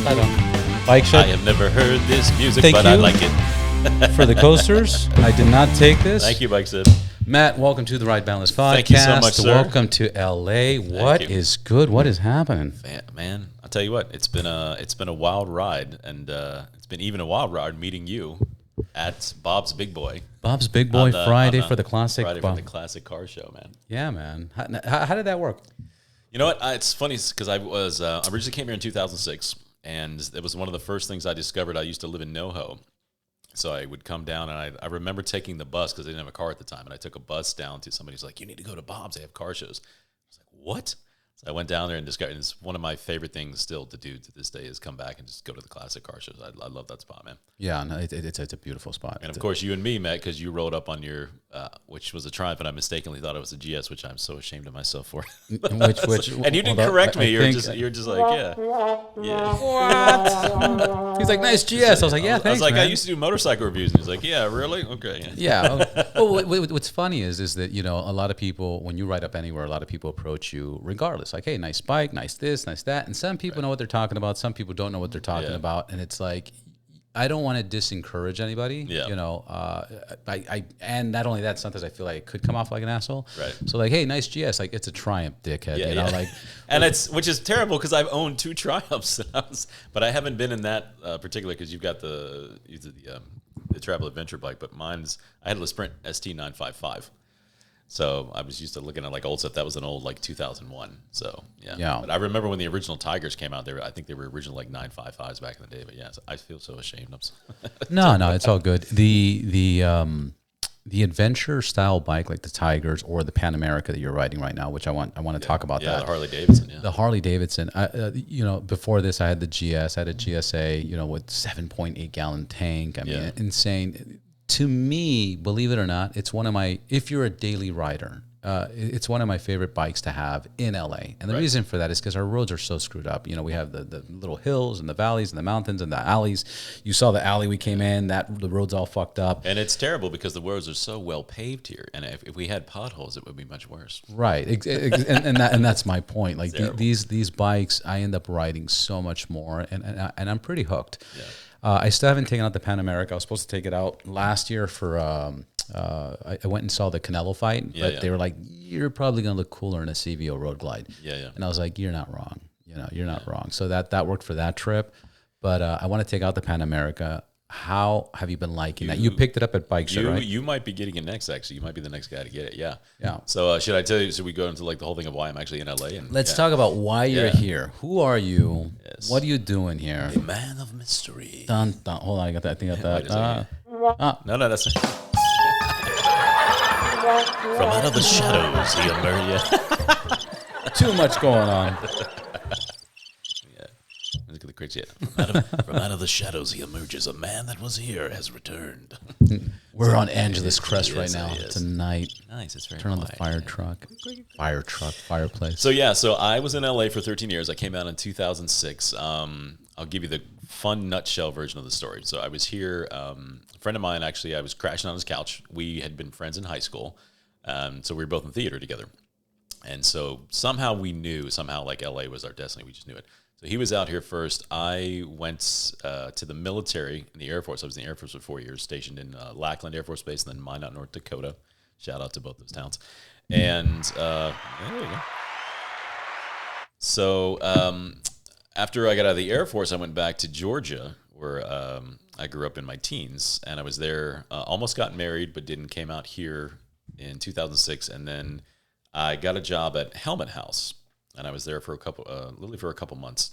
Right on. Bike I shed. have never heard this music, Thank but you. I like it. For the coasters, I did not take this. Thank you, Bike Sid. Matt, welcome to the Ride Boundless podcast. Thank you so much, sir. Welcome to LA. What you. is good? What is happening? Man, I'll tell you what, it's been a wild ride, and it's been even a wild ride meeting you at Bob's Big Boy. Bob's Big Boy Friday for the classic. Friday for the classic car show, man. Yeah, man. How did that work? You know what? It's funny because I was originally came here in 2006, and it was one of the first things I discovered. I used to live in NoHo. So I would come down, and I remember taking the bus because I didn't have a car at the time, and I took a bus down to somebody's like, you need to go to Bob's, they have car shows. I was like, what? So I went down there and discovered, and it's one of my favorite things still to do to this day is come back and just go to the classic car shows. I love that spot, man. Yeah, no, it's a beautiful spot. And of course, you and me met because you rode up on your, which was a Triumph, and I mistakenly thought it was a GS, which I'm so ashamed of myself for. Which and you didn't correct me. You're just like, yeah. What? He's like, nice GS. I was like, yeah, thanks, I was like, man. I used to do motorcycle reviews. And he's like, yeah, really? Okay. Yeah. Well, what's funny is that, you know, a lot of people, when you ride up anywhere, a lot of people approach you regardless. Like, hey, nice bike, nice this, nice that. And some people know what they're talking about. Some people don't know what they're talking about. And it's like, I don't want to disencourage anybody. Yeah. You know, and not only that, sometimes I feel like it could come off like an asshole. Right. So like, hey, nice GS. Like, it's a Triumph, dickhead. You know, like, and which is terrible because I've owned two Triumphs, but I haven't been in that particular because you've got the travel adventure bike, but I had a Sprint ST955. So I was used to looking at like old stuff. That was an old like 2001. So yeah. But I remember when the original Tigers came out. I think they were original like 955s back in the day. But yeah, so I feel so ashamed. No, it's all good. The adventure style bike like the Tigers or the Pan America that you're riding right now, which I want to talk about that. Yeah, the Harley-Davidson. Yeah, the Harley-Davidson. You know, before this, I had the GS. I had a GSA. You know, with 7.8 gallon tank. I mean, insane. To me, believe it or not, it's one of my, if you're a daily rider, it's one of my favorite bikes to have in LA. And the reason for that is because our roads are so screwed up. You know, we have the little hills and the valleys and the mountains and the alleys. You saw the alley we came in, the road's all fucked up. And it's terrible because the roads are so well paved here. And if we had potholes, it would be much worse. Right. and that's my point. Like these bikes, I end up riding so much more and I'm pretty hooked. Yeah. I still haven't taken out the Pan America. I was supposed to take it out last year for. I went and saw the Canelo fight, but they were like, "You're probably gonna look cooler in a CVO Road Glide." Yeah. And I was like, "You're not wrong. You know, you're not wrong." So that worked for that trip. But I want to take out the Pan America. How have you been liking that? You picked it up at Bike Shed, right? You might be getting it next, actually. You might be the next guy to get it, yeah. So should I tell you, should we go into like the whole thing of why I'm actually in LA? And let's talk about why you're here. Who are you? Yes. What are you doing here? The man of mystery. Dun, dun. Hold on, I got that. No, that's not. From out of the shadows, he emerged. Too much going on. Look at the crazy. From out of the shadows, he emerges. A man that was here has returned. We're on Angeles Crest right now. Tonight. Nice. It's very Turn on the quiet. fireplace. So I was in LA for 13 years. I came out in 2006. I'll give you the fun nutshell version of the story. So I was here. A friend of mine, actually, I was crashing on his couch. We had been friends in high school. So we were both in theater together. And so somehow we knew, like LA was our destiny. We just knew it. So he was out here first. I went to the military in the Air Force. I was in the Air Force for 4 years, stationed in Lackland Air Force Base and then Minot, North Dakota. Shout out to both those towns. And there you go. So after I got out of the Air Force, I went back to Georgia, where I grew up in my teens. And I was there, almost got married, but didn't, came out here in 2006. And then I got a job at Helmet House. And I was there for literally for a couple months,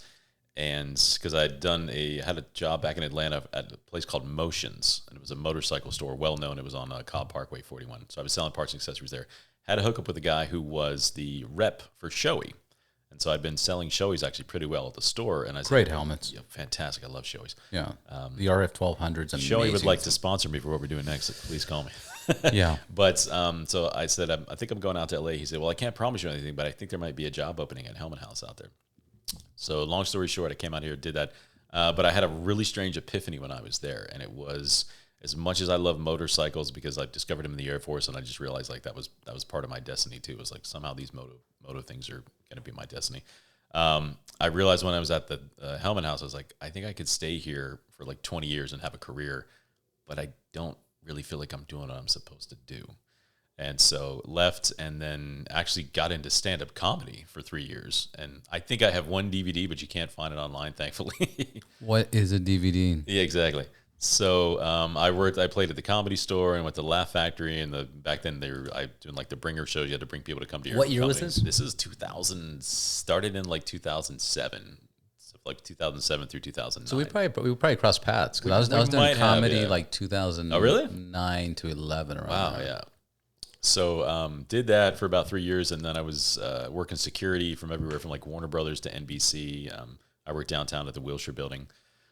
and because I had a job back in Atlanta at a place called Motions, and it was a motorcycle store, well known. It was on Cobb Parkway 41. So I was selling parts and accessories there. Had a hookup with a guy who was the rep for Shoei, and so I'd been selling Shoeis actually pretty well at the store. And I said, great helmets, fantastic. I love Shoeis. Yeah, the RF 1200s. And Shoei would like to sponsor me for what we're doing next. Please call me. Yeah. But so I said, I think I'm going out to LA. He said, well, I can't promise you anything, but I think there might be a job opening at Helmet House out there. So long story short, I came out here, did that. But I had a really strange epiphany when I was there. And it was, as much as I love motorcycles because I discovered them in the Air Force, and I just realized like that was part of my destiny too. It was like somehow these moto things are going to be my destiny. I realized when I was at the Helmet House, I was like, I think I could stay here for like 20 years and have a career, but I don't really feel like I'm doing what I'm supposed to do. And so left, and then actually got into stand-up comedy for 3 years. And I think I have one DVD, but you can't find it online, thankfully. What is a DVD? Yeah, exactly. So I played at the Comedy Store and went to Laugh Factory, and back then I doing like the bringer shows. You had to bring people to come to your. What year comedy. was this? This is 2000. Started in like 2007, so like 2007 through 2009. So we probably crossed paths because I was doing comedy like 2009 oh, really? to 11 around. Wow, there. yeah. So did that for about 3 years, and then I was working security from everywhere from like Warner Brothers to NBC. I worked downtown at the Wilshire Building,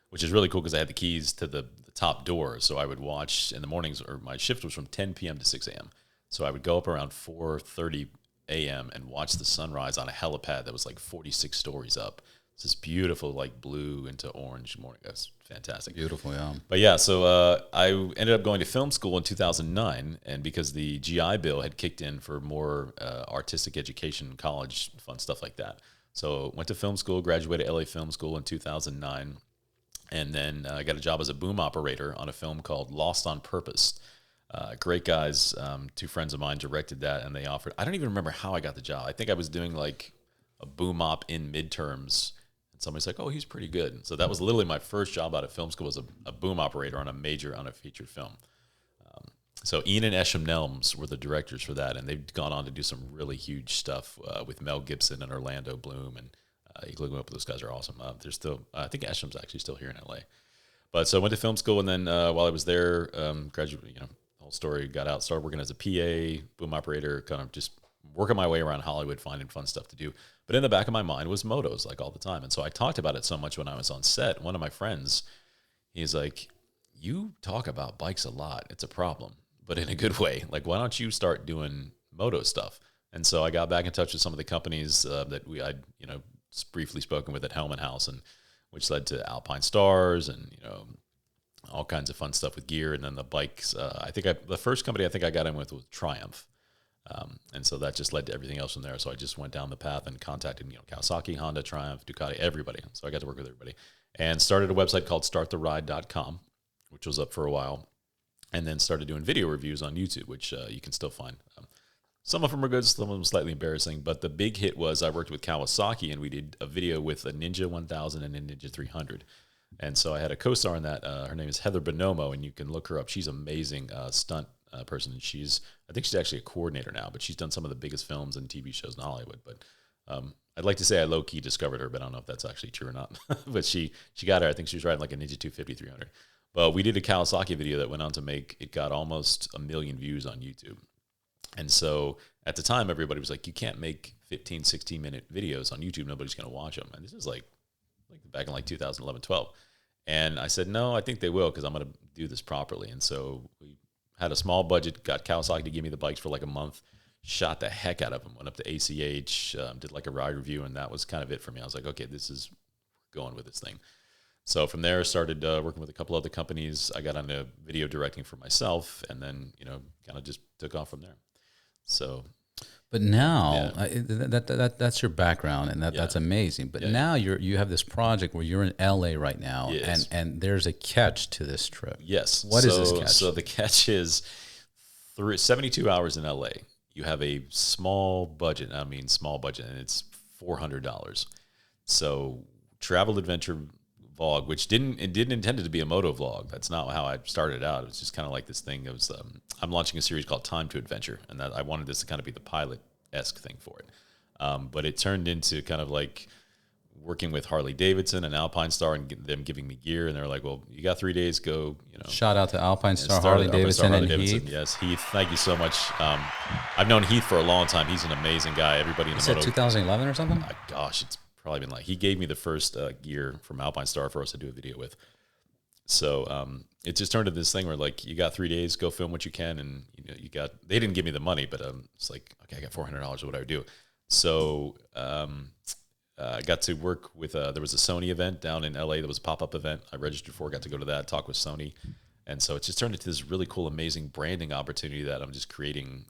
which is really cool because I had the keys to the top door. So I would watch in the mornings, or my shift was from 10 p.m. to 6 a.m. So I would go up around 4:30 a.m. and watch the sunrise on a helipad that was like 46 stories up. It's this beautiful like blue into orange morning. That's fantastic. Beautiful, yeah. But yeah, so I ended up going to film school in 2009, and because the GI Bill had kicked in for more artistic education, college, fun stuff like that. So went to film school, graduated LA Film School in 2009, and then I got a job as a boom operator on a film called Lost on Purpose. Great guys, two friends of mine directed that, and they offered, I don't even remember how I got the job. I think I was doing like a boom op in midterms, and somebody's like, oh, he's pretty good. So that was literally my first job out of film school, was a boom operator on a featured film. So Ian and Esham Nelms were the directors for that, and they've gone on to do some really huge stuff with Mel Gibson and Orlando Bloom, and you can look them up. Those guys are awesome. They're still, I think Esham's actually still here in LA. But so I went to film school, and then while I was there, graduated, the whole story, got out, started working as a PA, boom operator, kind of just working my way around Hollywood, finding fun stuff to do. But in the back of my mind was motos, like all the time. And so I talked about it so much when I was on set. One of my friends, he's like, you talk about bikes a lot. It's a problem, but in a good way. Like, why don't you start doing moto stuff? And so I got back in touch with some of the companies that I'd briefly spoken with at Helmet House, and which led to Alpinestars and all kinds of fun stuff with gear. And then the bikes. The first company I think I got in with was Triumph. And so that just led to everything else from there. So I just went down the path and contacted, Kawasaki, Honda, Triumph, Ducati, everybody. So I got to work with everybody, and started a website called starttheride.com, which was up for a while, and then started doing video reviews on YouTube, which you can still find. Some of them are good, some of them slightly embarrassing, but the big hit was I worked with Kawasaki, and we did a video with a Ninja 1000 and a Ninja 300. And so I had a co-star in that. Her name is Heather Bonomo, and you can look her up. She's amazing stunt person, and I think she's actually a coordinator now, but she's done some of the biggest films and TV shows in Hollywood. But I'd like to say I low-key discovered her, but I don't know if that's actually true or not. But she got her. I think she was riding like a Ninja 250 300. But we did a Kawasaki video that went on to it got almost 1 million views on YouTube. And so at the time, everybody was like, you can't make 15, 16-minute videos on YouTube. Nobody's going to watch them. And this is like back in like 2011, 12. And I said, no, I think they will, because I'm going to do this properly. And so we had a small budget, got Kawasaki to give me the bikes for like a month, shot the heck out of them, went up to ACH, did like a ride review, and that was kind of it for me. I was like, okay, going with this thing. So from there, I started working with a couple other companies. I got into video directing for myself, and then, kind of just took off from there. So, but now that's your background, and that's amazing. But now you have this project where you're in LA right now, and there's a catch to this trip. Yes. What is this catch? So the catch is 72 hours in LA. You have a small budget. I mean, small budget, and it's $400. So travel adventure vlog, which didn't intended to be a moto vlog. That's not how I started out. It was just kind of like this thing. It was I'm launching a series called Time to Adventure, and that I wanted this to kind of be the pilot-esque thing for it. But it turned into kind of like working with Harley-Davidson and Alpinestars, and them giving me gear, and they're like, "Well, you got 3 days. Go." Shout out to Alpinestars, Harley-Davidson, and Heath. Yes, Heath. Thank you so much. I've known Heath for a long time. He's an amazing guy. Everybody in the moto. 2011 or something? Gosh, it's probably been like, he gave me the first gear from Alpinestars for us to do a video with. So it just turned into this thing where like, you got 3 days, go film what you can, and they didn't give me the money, but it's like, okay, I got $400. What do I do? So I got to work with there was a Sony event down in LA. There was a pop-up event I registered for. Got to go to that, talk with Sony, and so it just turned into this really cool, amazing branding opportunity that I'm just creating.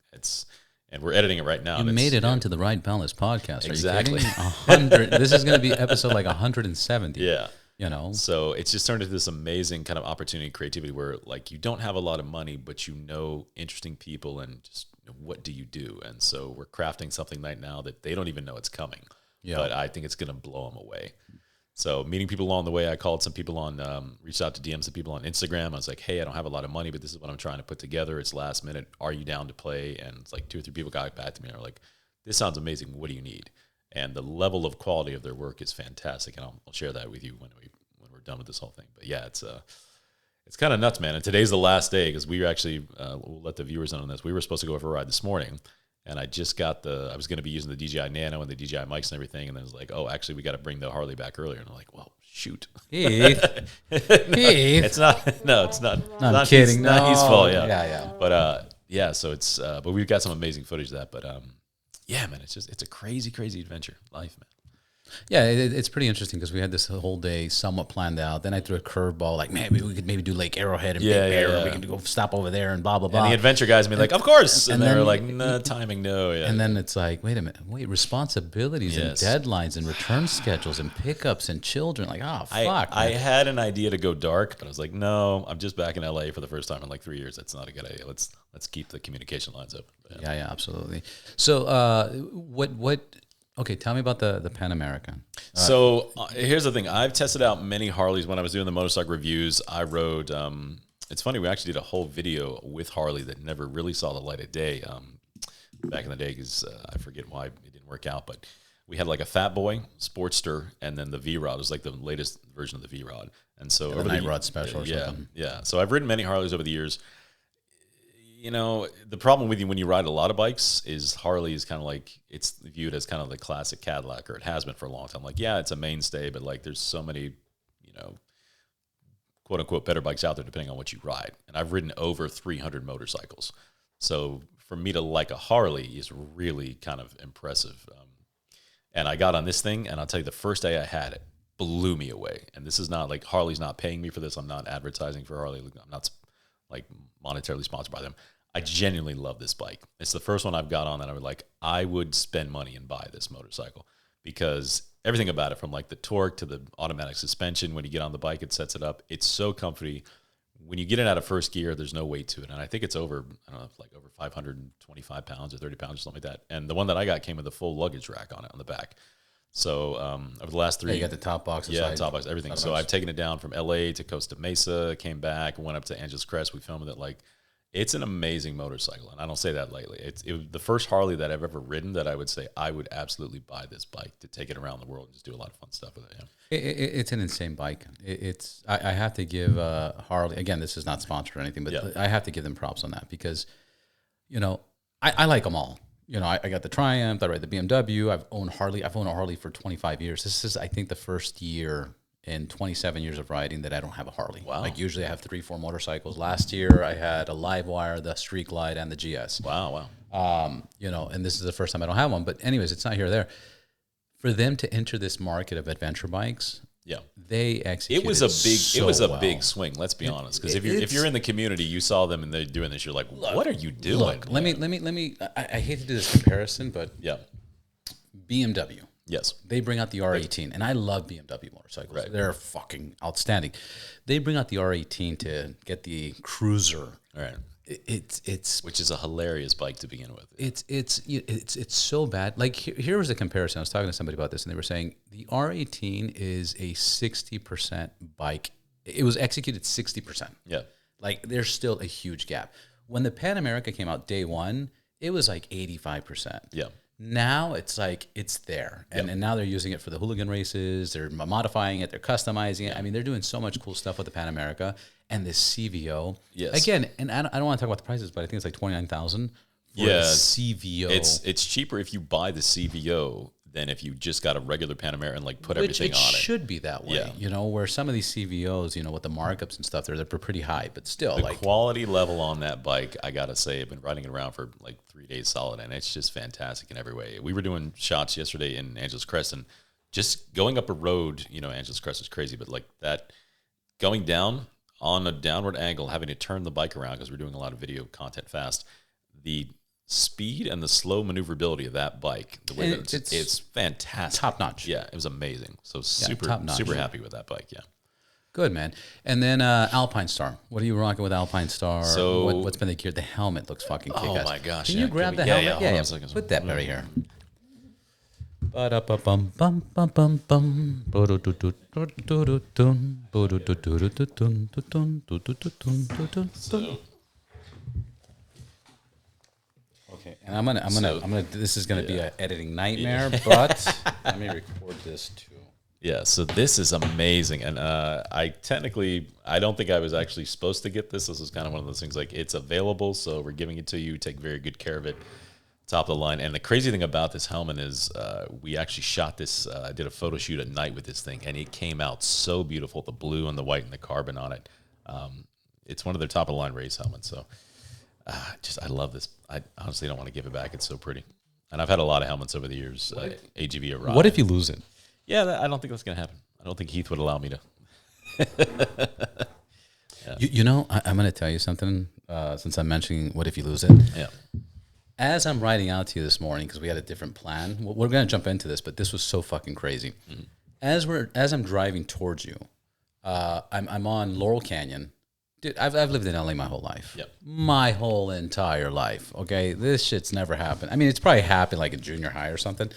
and we're editing it right now. You made it onto the Ride Boundless podcast. Are exactly. you kidding? 100. This is going to be episode like 170. Yeah. You know, so it's just turned into this amazing kind of opportunity, creativity, where like you don't have a lot of money, but you know interesting people, and just what do you do? And so we're crafting something right now that they don't even know it's coming. Yeah. But I think it's going to blow them away. So meeting people along the way, I called some people on, reached out to DM some people on Instagram. I was like, hey, I don't have a lot of money, but this is what I'm trying to put together. It's last minute. Are you down to play? And it's like 2 or 3 people got back to me and are like, this sounds amazing. What do you need? And the level of quality of their work is fantastic. And I'll share that with you when we're done with this whole thing. But yeah, it's kind of nuts, man. And today's the last day, because we were actually, we'll let the viewers in on this. We were supposed to go for a ride this morning. And I just got I was going to be using the DJI Nano and the DJI mics and everything. And then it was like, oh, actually, we got to bring the Harley back earlier. And I'm like, well, shoot. Heath. It's not, no, it's not. I'm kidding. Not his fault, yeah. Yeah. But, yeah, so it's, but we've got some amazing footage of that. But, yeah, man, it's a crazy, crazy adventure. Life, man. Yeah, it's pretty interesting because we had this whole day somewhat planned out. Then I threw a curveball, like, maybe we could do Lake Arrowhead and Big Bear. We can go stop over there and blah, blah, blah. And the adventure guys be like, of course. And they were like, nah, timing, no. Yeah. And then it's like, wait a minute. Responsibilities and deadlines and return schedules and pickups and children. Like, oh, fuck. I had an idea to go dark, but I was like, no, I'm just back in LA for the first time in like 3 years. That's not a good idea. Let's keep the communication lines up. Yeah, absolutely. So okay, tell me about the Pan American. So here's the thing. I've tested out many Harleys. When I was doing the motorcycle reviews, I rode, it's funny, we actually did a whole video with Harley that never really saw the light of day back in the day, because I forget why it didn't work out, but we had like a Fat Boy, Sportster, and then the V-Rod. It was like the latest version of the V-Rod. And so the Night Rod Special or something. Yeah. So I've ridden many Harleys over the years. You know, the problem with you when you ride a lot of bikes is Harley is kind of like, it's viewed as kind of the classic Cadillac, or it has been for a long time. Like, yeah, it's a mainstay, but like there's so many, you know, quote unquote better bikes out there depending on what you ride. And I've ridden over 300 motorcycles. So for me to like a Harley is really kind of impressive. And I got on this thing, and I'll tell you, the first day I had it, blew me away. And this is not like, Harley's not paying me for this. I'm not advertising for Harley. I'm not like monetarily sponsored by them. I genuinely love this bike. It's the first one I've got on that I would spend money and buy this motorcycle, because everything about it, from like the torque to the automatic suspension, when you get on the bike, it sets it up. It's so comfy. When you get it out of first gear, there's no weight to it. And I think it's over 525 pounds or 30 pounds or something like that. And the one that I got came with a full luggage rack on it on the back. So over the last 3 you got the top box. Top box, everything. So I've taken it down from LA to Costa Mesa, came back, went up to Angeles Crest. We filmed it. Like, it's an amazing motorcycle, and I don't say that lightly. It was the first Harley that I've ever ridden that I would say I would absolutely buy this bike to take it around the world and just do a lot of fun stuff with it. Yeah. It's an insane bike. I have to give Harley, again, this is not sponsored or anything, but I have to give them props on that, because, you know, I like them all. You know, I got the Triumph, I ride the BMW, I've owned a Harley for 25 years. This is, I think, the first year in 27 years of riding that I don't have a Harley. Wow. Like, usually I have 3-4 motorcycles. Last year I had a Livewire, the Street Glide, and the GS. Wow. You know, and this is the first time I don't have one. But anyways, it's not here or there. For them to enter this market of adventure bikes, they executed. It was a big swing. Let's be honest, because if you're in the community, you saw them and they're doing this, you're like, what are you doing? Look, let me. I hate to do this comparison, but BMW. Yes. They bring out the R18, and I love BMW motorcycles. Right. They're fucking outstanding. They bring out the R18 to get the Cruiser. Right. It's which is a hilarious bike to begin with. It's so bad. Like, here was a comparison. I was talking to somebody about this, and they were saying the R18 is a 60% bike. It was executed 60%. Yeah. Like, there's still a huge gap. When the Pan America came out day one, it was like 85%. Yeah. Now it's like it's there, and now they're using it for the hooligan races. They're modifying it. They're customizing it. I mean, they're doing so much cool stuff with the Pan America and the CVO. Yes. Again, and I don't want to talk about the prices, but I think it's like $29,000 for the CVO. It's cheaper if you buy the CVO than if you just got a regular Pan America and like put everything on it. It should be that way, you know, where some of these CVOs, you know, with the markups and stuff, they're pretty high, but still, the quality level on that bike, I gotta say, I've been riding it around for like 3 days solid, and it's just fantastic in every way. We were doing shots yesterday in Angeles Crest, and just going up a road, you know, Angeles Crest is crazy, but like that, going down on a downward angle, having to turn the bike around because we're doing a lot of video content fast, the speed and the slow maneuverability of that bike, the way that it's fantastic. Top notch. Yeah, it was amazing. So super happy with that bike. Yeah. Good, man. And then Alpinestars. What are you rocking with Alpinestars? So what's been the gear? The helmet looks fucking kick-ass. Oh my gosh! Can you grab the helmet? Yeah. Put that right here. Okay, and I'm gonna. This is gonna be an editing nightmare, but let me record this too. Yeah, so this is amazing, and I don't think I was actually supposed to get this. This is kind of one of those things like it's available, so we're giving it to you. Take very good care of it. Top of the line. And the crazy thing about this helmet is we actually shot this. I did a photo shoot at night with this thing, and it came out so beautiful. The blue and the white and the carbon on it. It's one of their top of the line race helmets. So I love this. I honestly don't want to give it back. It's so pretty. And I've had a lot of helmets over the years. AGV or What if you lose it? Yeah, I don't think that's going to happen. I don't think Heath would allow me to. Yeah. You know, I'm going to tell you something since I'm mentioning what if you lose it. Yeah. As I'm riding out to you this morning, because we had a different plan, we're going to jump into this, but this was so fucking crazy. Mm-hmm. As I'm driving towards you, I'm on Laurel Canyon. Dude, I've lived in LA my whole life. Yep. My whole entire life. Okay, this shit's never happened. I mean, it's probably happened like in junior high or something.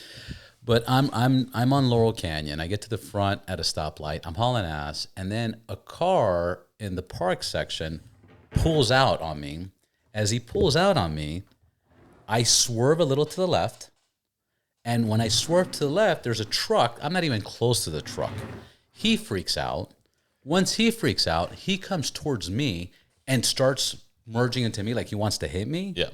But I'm on Laurel Canyon. I get to the front at a stoplight. I'm hauling ass, and then a car in the park section pulls out on me. As he pulls out on me, I swerve a little to the left, and when I swerve to the left, there's a truck. I'm not even close to the truck. He freaks out. Once he freaks out, he comes towards me and starts merging into me like he wants to hit me. Yeah.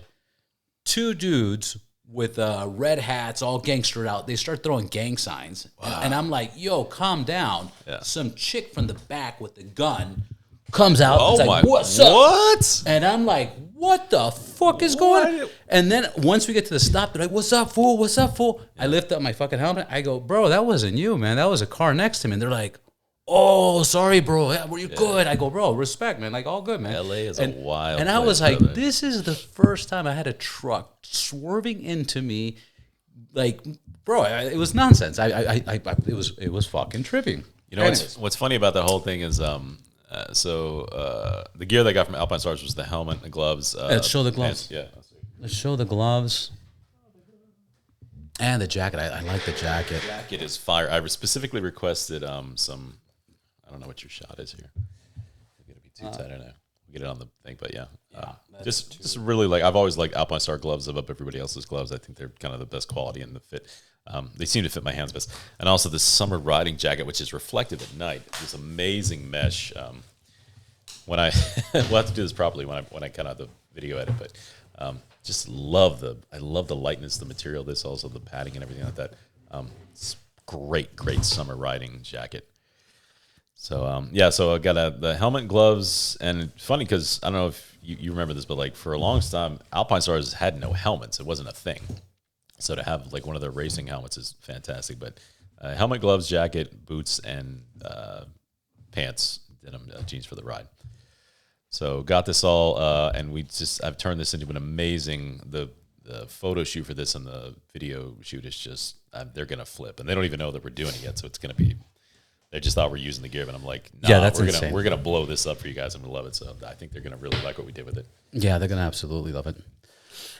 Two dudes with red hats, all gangstered out. They start throwing gang signs. Wow. And I'm like, yo, calm down. Yeah. Some chick from the back with the gun comes out. Oh, and my. Like, what's up? What? And I'm like, what the fuck is going on? And then once we get to the stop, they're like, what's up, fool? What's up, fool? Yeah. I lift up my fucking helmet. I go, bro, that wasn't you, man. That was a car next to me. And they're like, oh, sorry, bro. Yeah, were you good? I go, bro, respect, man. Like, all good, man. LA is a wild And place, I was like, brother. this is the first time I had a truck swerving into me. Like, bro, it was nonsense. It was fucking tripping. You know, what's funny about that whole thing is, the gear that I got from Alpinestars was the helmet, the gloves. Let's show the gloves. Yeah. Let's show the gloves. And the jacket. I like the jacket. The jacket is fire. I specifically requested some. I don't know what your shot is here. It's gonna be too tight. I don't know. We'll get it on the thing, but yeah. Just really like I've always liked Alpinestar gloves above everybody else's gloves. I think they're kind of the best quality in the fit. They seem to fit my hands best. And also this summer riding jacket, which is reflective at night. This amazing mesh. When I we'll have to do this properly when I cut out the video edit, but just love the lightness, the material. This also the padding and everything like that. It's great summer riding jacket. So so I got the helmet, gloves, and it's funny because I don't know if you remember this, but like for a long time, Alpinestars had no helmets. It wasn't a thing. So to have like one of their racing helmets is fantastic. But helmet, gloves, jacket, boots, and pants, denim jeans for the ride. So got this all, and I've turned this into an amazing, the photo shoot for this and the video shoot is just, they're going to flip. And they don't even know that we're doing it yet, so it's going to be, they just thought we're using the gear, but I'm like, nah, yeah, that's insane. We're gonna blow this up for you guys and we love it. So I think they're going to really like what we did with it. Yeah, they're going to absolutely love it.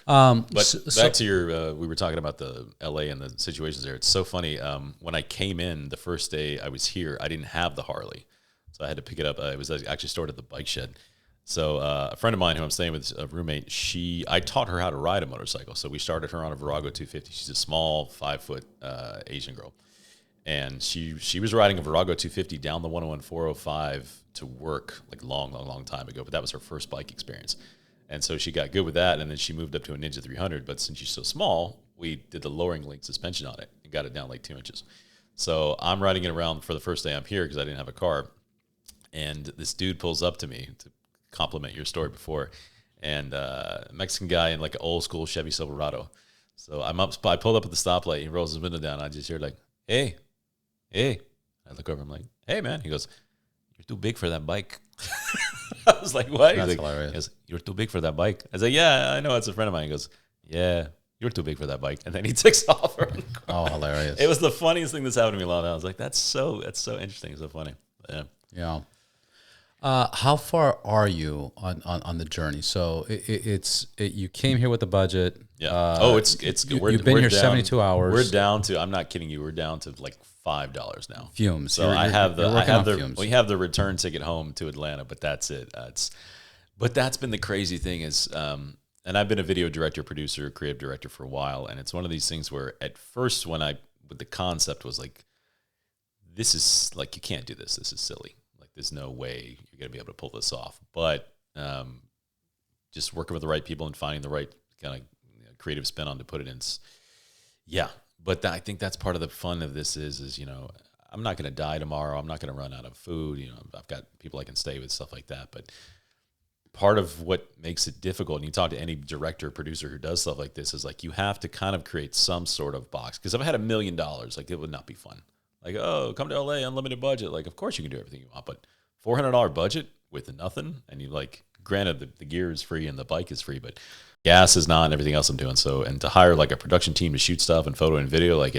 But back to your, we were talking about the LA and the situations there. It's so funny. When I came in the first day I was here, I didn't have the Harley. So I had to pick it up. It was actually stored at the bike shed. So a friend of mine who I'm staying with, a roommate, I taught her how to ride a motorcycle. So we started her on a Virago 250. She's a small 5-foot Asian girl. And she was riding a Virago 250 down the 101 405 to work like long time ago. But that was her first bike experience. And so she got good with that. And then she moved up to a Ninja 300. But since she's so small, we did the lowering link suspension on it and got it down like 2 inches. So I'm riding it around for the first day I'm here because I didn't have a car. And this dude pulls up to me to compliment your story before, and Mexican guy in like an old school Chevy Silverado. So I pulled up at the stoplight. He rolls his window down. I just hear like, hey. I look over. I'm like, hey man. He goes, you're too big for that bike. I was like, what? That's He's like, hilarious. He goes, you're too big for that bike. I was like, yeah, I know. It's a friend of mine. He goes, yeah, you're too big for that bike. And then he takes off. Oh, hilarious. It was the funniest thing that's happened to me a lot. I was like, that's so interesting. So funny. Yeah. Yeah. How far are you on the journey? So you came here with the budget. Yeah. It's you've been here 72 hours. We're down to, I'm not kidding you, we're down to like $5 now. Fumes. So we have the return ticket home to Atlanta, but that's it. But that's been the crazy thing is, and I've been a video director, producer, creative director for a while, and it's one of these things where at first with the concept was like, this is like, you can't do this. This is silly. There's no way you're going to be able to pull this off. But just working with the right people and finding the right kind of creative spin on to put it in. Yeah. But I think that's part of the fun of this is, I'm not going to die tomorrow. I'm not going to run out of food. I've got people I can stay with, stuff like that. But part of what makes it difficult, and you talk to any director or producer who does stuff like this, is like you have to kind of create some sort of box. Because if I had $1 million, like it would not be fun. Like, oh, come to LA, unlimited budget. Like, of course you can do everything you want, but $400 budget with nothing, and you like, granted the gear is free and the bike is free, but gas is not, and everything else I'm doing. So, and to hire like a production team to shoot stuff and photo and video, like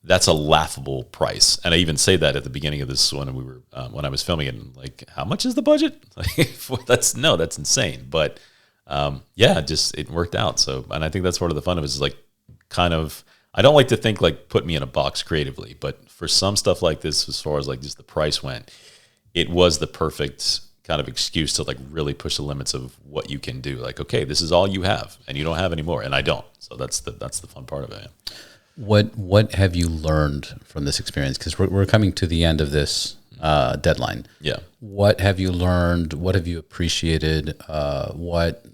that's a laughable price. And I even say that at the beginning of this when I was filming it, and like, how much is the budget? Like, that's insane. But it worked out. So, and I think that's part of the fun of it is like kind of. I don't like to think like put me in a box creatively, but for some stuff like this, as far as like just the price went, it was the perfect kind of excuse to like really push the limits of what you can do. Like, okay, this is all you have, and you don't have any more, and I don't. So that's the fun part of it. What have you learned from this experience? Because we're coming to the end of this deadline. Yeah. What have you learned? What have you appreciated?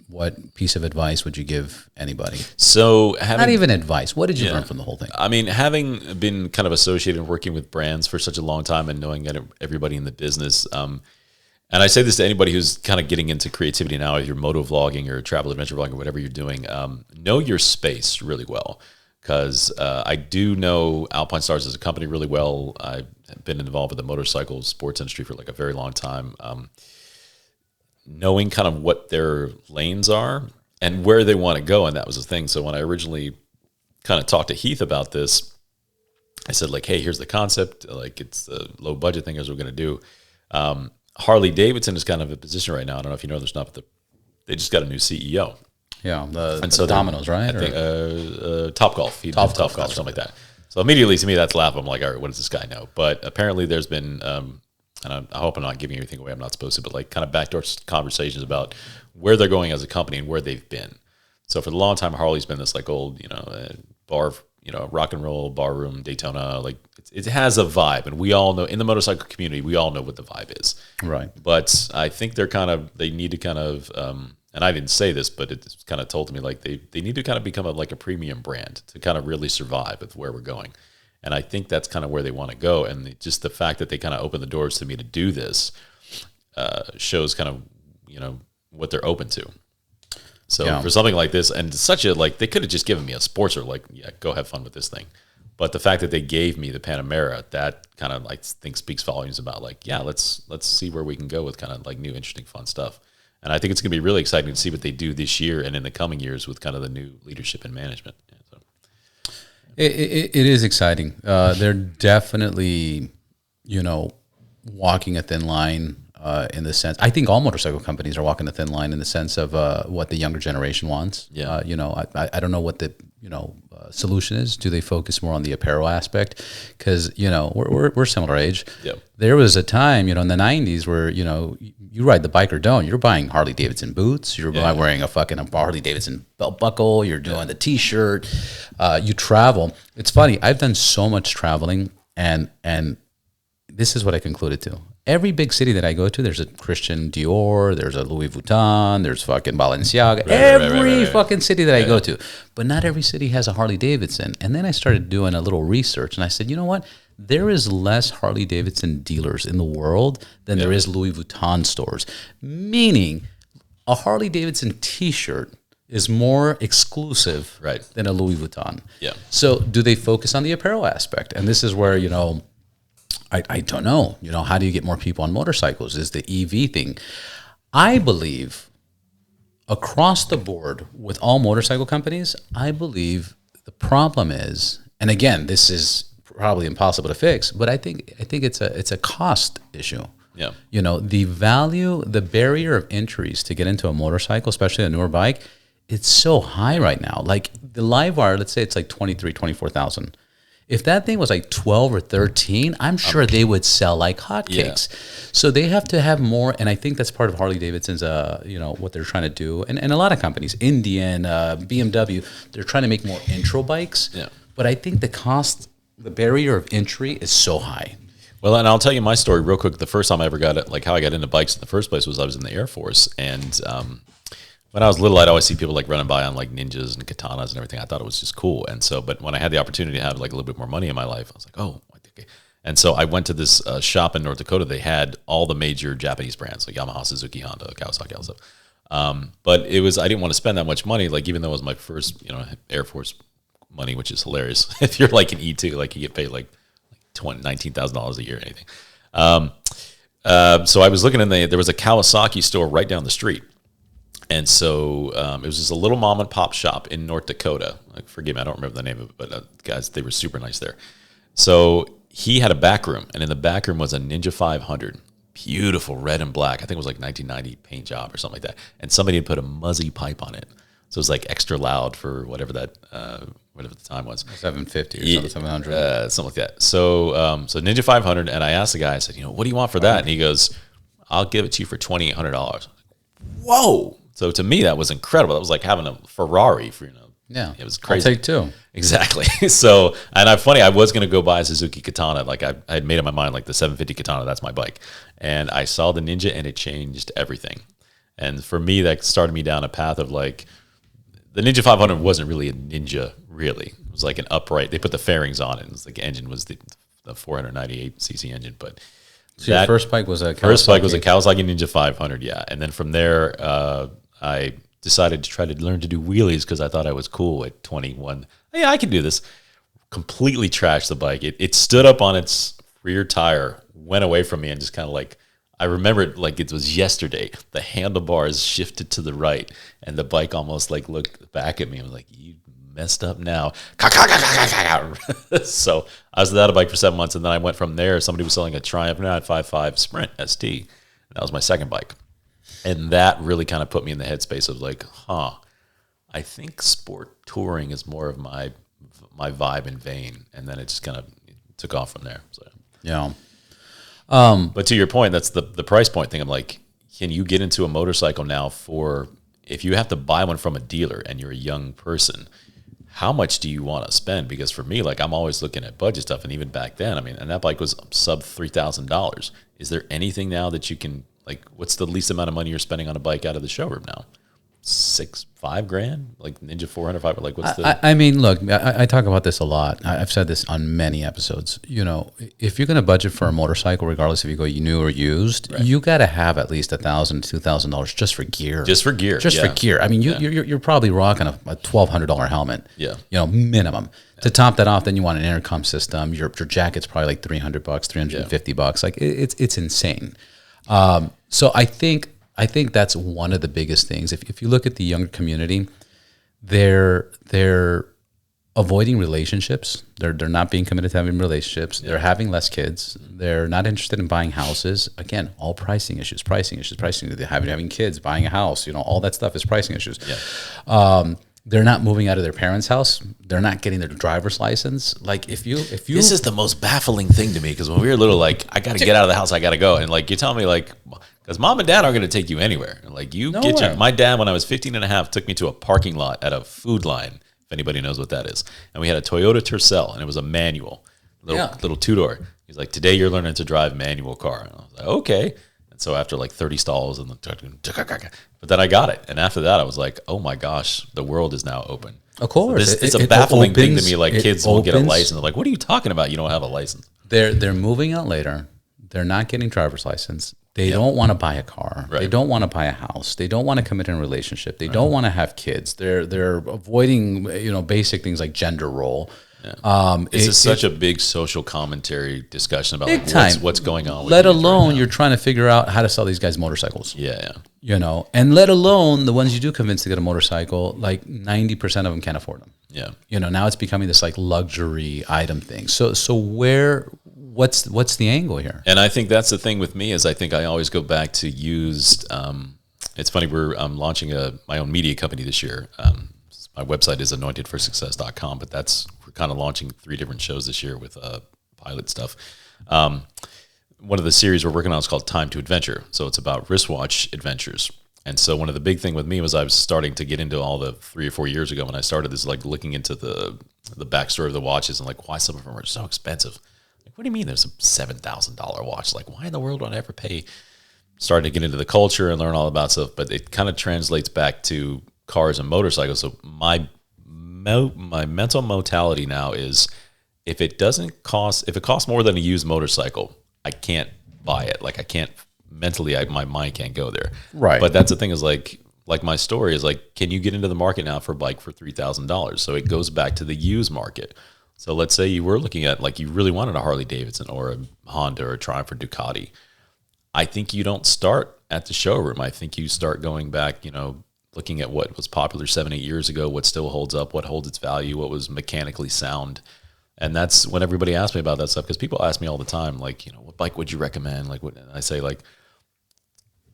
What piece of advice would you give anybody? So not even advice. What did you learn from the whole thing? I mean, having been kind of associated and working with brands for such a long time and knowing everybody in the business, and I say this to anybody who's kind of getting into creativity now, if you're moto vlogging or travel adventure vlogging, or whatever you're doing, know your space really well. Because I do know Alpinestars as a company really well. I've been involved with the motorcycle sports industry for like a very long time. Knowing kind of what their lanes are and where they want to go, and that was the thing. So when I originally kind of talked to Heath about this, I said like, hey, here's the concept. Like it's the low budget thing as we're going to do. Harley-Davidson is kind of a position right now. I don't know if you know this or not, but they just got a new CEO. Yeah, the Domino's, right? I think Topgolf. He did Topgolf or something like that. So immediately to me, that's laughable. I'm like, all right, what does this guy know? But apparently there's been, and I hope I'm not giving anything away I'm not supposed to, but like kind of backdoor conversations about where they're going as a company and where they've been. So for the long time, Harley's been this like old, bar, rock and roll bar room, Daytona. Like it has a vibe, and we all know in the motorcycle community, we all know what the vibe is. Right. But I think they need to kind of, and I didn't say this, but it's kind of told to me like they need to kind of become like a premium brand to kind of really survive with where we're going. And I think that's kind of where they want to go. And just the fact that they kind of opened the doors to me to do this shows kind of, what they're open to. So for something like this, and such a, like, they could have just given me a Sportster, like, yeah, go have fun with this thing. But the fact that they gave me the Panamera, that kind of, like, I think speaks volumes about, like, yeah, let's see where we can go with kind of, like, new, interesting, fun stuff. And I think it's going to be really exciting to see what they do this year and in the coming years with kind of the new leadership and management. Yeah, so. It is exciting. They're definitely, walking a thin line in the sense. I think all motorcycle companies are walking a thin line in the sense of what the younger generation wants. Yeah. I don't know what the solution is. Do they focus more on the apparel aspect? Because we're similar age. Yep. There was a time in the 90s where you ride the bike or don't. You're buying Harley-Davidson boots. You're wearing a fucking Harley-Davidson belt buckle. You're doing the T-shirt. You travel. It's funny. I've done so much traveling, and this is what I concluded to. Every big city that I go to, there's a Christian Dior, there's a Louis Vuitton, there's fucking Balenciaga. Every fucking city that I go to. But not every city has a Harley-Davidson. And then I started doing a little research, and I said, you know what? There is less Harley-Davidson dealers in the world than there is Louis Vuitton stores. Meaning, a Harley-Davidson T-shirt is more exclusive than a Louis Vuitton. Yeah. So do they focus on the apparel aspect? And this is where, I don't know. How do you get more people on motorcycles? Is the EV thing. I believe across the board with all motorcycle companies, I believe the problem is, and again, this is probably impossible to fix, but I think it's a cost issue. Yeah. You know, the barrier of entries to get into a motorcycle, especially a newer bike, it's so high right now. Like the live wire, let's say it's like 24,000. If that thing was like 12 or 13, I'm sure they would sell like hotcakes. Yeah. So they have to have more, and I think that's part of Harley-Davidson's, what they're trying to do, and a lot of companies, Indian, BMW, they're trying to make more intro bikes. Yeah. But I think the barrier of entry is so high. Well, and I'll tell you my story real quick. The first time I ever got it, like how I got into bikes in the first place was I was in the Air Force. And when I was little, I'd always see people like running by on like ninjas and katanas and everything. I thought it was just cool. And so, but when I had the opportunity to have like a little bit more money in my life, I was like, oh, okay. And so I went to this shop in North Dakota. They had all the major Japanese brands like Yamaha, Suzuki, Honda, Kawasaki, all that stuff. But I didn't want to spend that much money. Like even though it was my first, Air Force money, which is hilarious. If you're like an E2, like you get paid like $19,000 a year or anything. So I was looking there was a Kawasaki store right down the street. And so it was just a little mom and pop shop in North Dakota. Like, forgive me, I don't remember the name of it, but guys, they were super nice there. So he had a back room, and in the back room was a Ninja 500. Beautiful red and black. I think it was like 1990 paint job or something like that. And somebody had put a Muzzy pipe on it. So it was like extra loud for whatever the time was. 750 or something, 700. Something like that. So Ninja 500, and I asked the guy, I said, what do you want for that? And he goes, I'll give it to you for $2,800. Whoa. So to me, that was incredible. That was like having a Ferrari for, Yeah. It was crazy. I'll take two. Exactly. So, and I was going to go buy a Suzuki Katana. Like I had made up my mind, like the 750 Katana, that's my bike. And I saw the Ninja and it changed everything. And for me, that started me down a path of like, the Ninja 500 wasn't really a Ninja, really. It was like an upright. They put the fairings on it. And it was like engine was the 498cc engine. But so your first bike was a Kawasaki? First bike was a Kawasaki Ninja 500, yeah. And then from there, I decided to try to learn to do wheelies because I thought I was cool at 21. Yeah, I can do this. Completely trashed the bike. It stood up on its rear tire, went away from me, and just kind of like, I remember it like it was yesterday. The handlebars shifted to the right, and the bike almost like looked back at me. I was like, you messed up now. So I was without a bike for 7 months, and then I went from there. Somebody was selling a Triumph 955 Sprint ST. That was my second bike. And that really kind of put me in the headspace of like, I think sport touring is more of my vibe and vein. And then it just kind of took off from there. So yeah. But to your point, that's the price point thing. I'm like, can you get into a motorcycle now if you have to buy one from a dealer and you're a young person, how much do you want to spend? Because for me, like I'm always looking at budget stuff. And even back then, and that bike was sub $3,000. Is there anything now that you can, like, what's the least amount of money you're spending on a bike out of the showroom now? $5,000, like Ninja 405, like what's the? I mean, look, I talk about this a lot. I've said this on many episodes. If you're going to budget for a motorcycle, regardless if you go new or used, right, you got to have at least $1,000, $2,000 just for gear. Just for gear. For gear. I mean, you're probably rocking a $1,200 helmet. Yeah. Minimum. Yeah. To top that off, then you want an intercom system. Your jacket's probably like $300, $350. Like it's insane. So I think that's one of the biggest things. If you look at the younger community, they're avoiding relationships. They're not being committed to having relationships. Yeah. They're having less kids. They're not interested in buying houses. Again, all pricing issues. They're having kids, buying a house. All that stuff is pricing issues. Yeah. They're not moving out of their parents' house. They're not getting their driver's license. Like if you this is the most baffling thing to me, because when we were little, like I got to get out of the house, I got to go, and like you tell me like, because mom and dad aren't going to take you anywhere. Like my dad, when I was 15 and a half, took me to a parking lot at a Food Line, if anybody knows what that is, and we had a Toyota Tercel, and it was a manual, little two-door. He's like, today you're learning to drive manual car. And I was like, okay. And so after like 30 stalls, but then I got it. And after that, I was like, oh my gosh, the world is now open. Of course. It's a baffling thing to me. Like kids will get a license. They're like, what are you talking about? You don't have a license. They're moving out later. They're not getting driver's license. They don't want to buy a car. Right. They don't want to buy a house. They don't want to commit in a relationship. They don't want to have kids. They're avoiding, basic things like gender role. It's just such a big social commentary discussion about what's going on. Let alone you're trying to figure out how to sell these guys motorcycles. Yeah. You know, and let alone the ones you do convince to get a motorcycle, like 90% of them can't afford them. Yeah. You know, now it's becoming this like luxury item thing. So what's the angle here? And I think that's the thing with me is I think I always go back to used. It's funny, I'm launching my own media company this year. My website is anointedforsuccess.com, but we're kind of launching 3 different shows this year with pilot stuff. One of the series we're working on is called Time to Adventure. So it's about wristwatch adventures. And so one of the big thing with me was I was starting to get into all the 3 or 4 years ago when I started this, like looking into the backstory of the watches and like why some of them are so expensive. Like, what do you mean there's a $7,000 watch? Like, why in the world would I ever pay? Starting to get into the culture and learn all about stuff, but it kind of translates back to cars and motorcycles. So my mental mentality now is if it costs more than a used motorcycle, I can't buy it. Like I can't mentally, my mind can't go there. Right. But that's the thing is like my story is like, can you get into the market now for a bike for $3,000? So it goes back to the used market. So let's say you were looking at like you really wanted a Harley-Davidson or a Honda or a Triumph or Ducati. I think you don't start at the showroom. I think you start going back, you know, looking at what was popular 7-8 years ago, what still holds up, what holds its value, what was mechanically sound. And that's when everybody asks me about that stuff, because people ask me all the time, like, you know, what bike would you recommend? Like, and I say, like,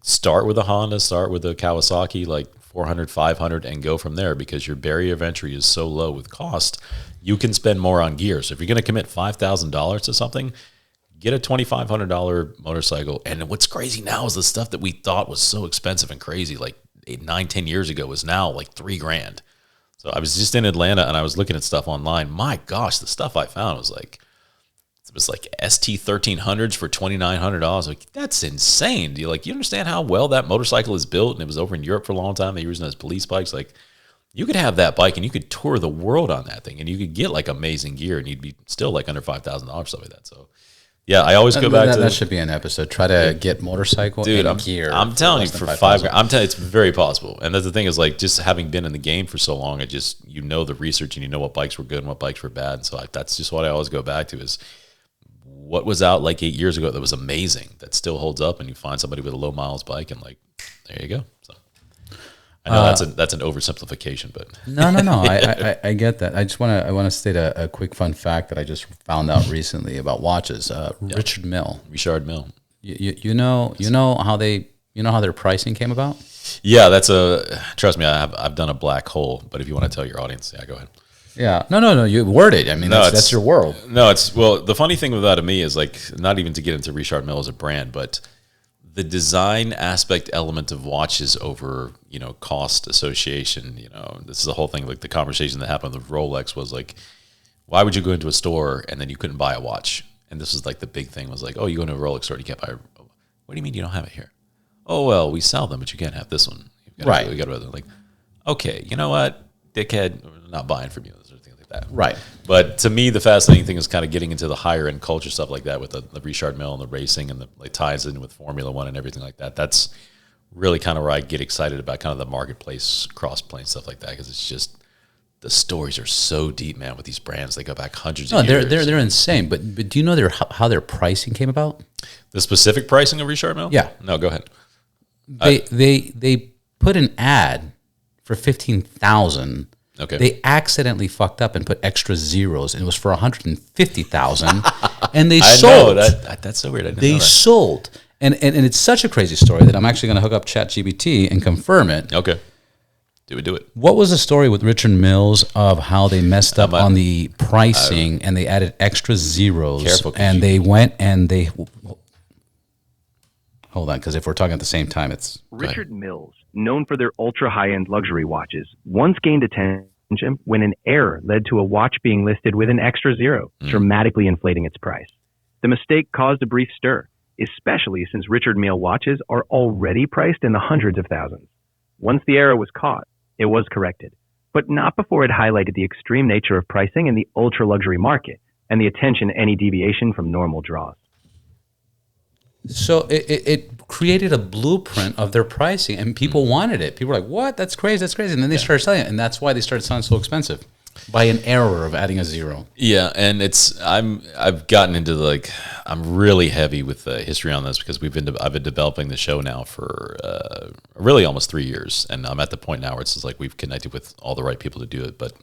start with a Honda, start with a Kawasaki, like 400, 500, and go from there, because your barrier of entry is so low with cost. You can spend more on gear. So if you're going to commit $5,000 to something, get a $2,500 motorcycle. And what's crazy now is the stuff that we thought was so expensive and crazy, like 9-10 years ago, is now like $3,000. So I was just in Atlanta and I was looking at stuff online. My gosh, the stuff I found was like ST 1300s for $2,900. Like, that's insane. You understand how well that motorcycle is built? And it was over in Europe for a long time. They were using it as police bikes. Like, you could have that bike and you could tour the world on that thing, and you could get like amazing gear, and you'd be still like under $5,000, stuff like that. So yeah, I always go back to that. Should be an episode. Try to get motorcycle and gear. I'm telling you, for $5,000, I'm telling you, it's very possible. And that's the thing is, like, just having been in the game for so long, you know the research and you know what bikes were good and what bikes were bad. And so that's just what I always go back to is what was out like 8 years ago that was amazing, that still holds up, and you find somebody with a low miles bike and like, there you go. So I know that's an oversimplification, but no. I get that. I want to state a quick fun fact that I just found out recently about watches. Richard Mille. You know how their pricing came about? Yeah, trust me, I've done a black hole. But if you want to tell your audience, yeah, go ahead. Yeah, no, you word it. I mean, that's your world. No, the funny thing with that to me is, like, not even to get into Richard Mille as a brand, but the design aspect element of watches over, you know, cost association. You know, this is the whole thing. Like, the conversation that happened with Rolex was like, why would you go into a store and then you couldn't buy a watch? And this was like the big thing was like, oh, you go into a Rolex store and you can't buy. What do you mean you don't have it here? Oh, well, we sell them, but you can't have this one. Right. We got to like, okay, you know what, dickhead, we're not buying from you. That. Right. But to me, the fascinating thing is kind of getting into the higher end culture stuff like that with the Richard Mille and the racing and the like ties in with Formula One and everything like that. That's really kind of where I get excited about kind of the marketplace cross-play and stuff like that, because it's just the stories are so deep, man, with these brands. They go back hundreds of years. They're insane. But do you know how their pricing came about? The specific pricing of Richard Mille? Yeah. No, go ahead. They put an ad for $15,000. Okay. They accidentally fucked up and put extra zeros, and it was for $150,000, and they sold. That's so weird. They sold, and it's such a crazy story that I'm actually going to hook up ChatGPT and confirm it. Okay, do it. What was the story with Richard Mills of how they messed up on the pricing and they added extra zeros? Careful, and they went and they hold on, because if we're talking at the same time, it's Richard Mills, known for their ultra high-end luxury watches, once gained attention when an error led to a watch being listed with an extra zero, dramatically inflating its price. The mistake caused a brief stir, especially since Richard Mille watches are already priced in the hundreds of thousands. Once the error was caught, it was corrected, but not before it highlighted the extreme nature of pricing in the ultra-luxury market and the attention any deviation from normal draws. So it created a blueprint of their pricing, and people wanted it. People were like, what? That's crazy. And then they started selling it, and that's why they started selling so expensive. by an error of adding a zero. Yeah, and I've gotten into I'm really heavy with history on this because I've been developing the show now for really almost 3 years, and I'm at the point now where it's just like we've connected with all the right people to do it. But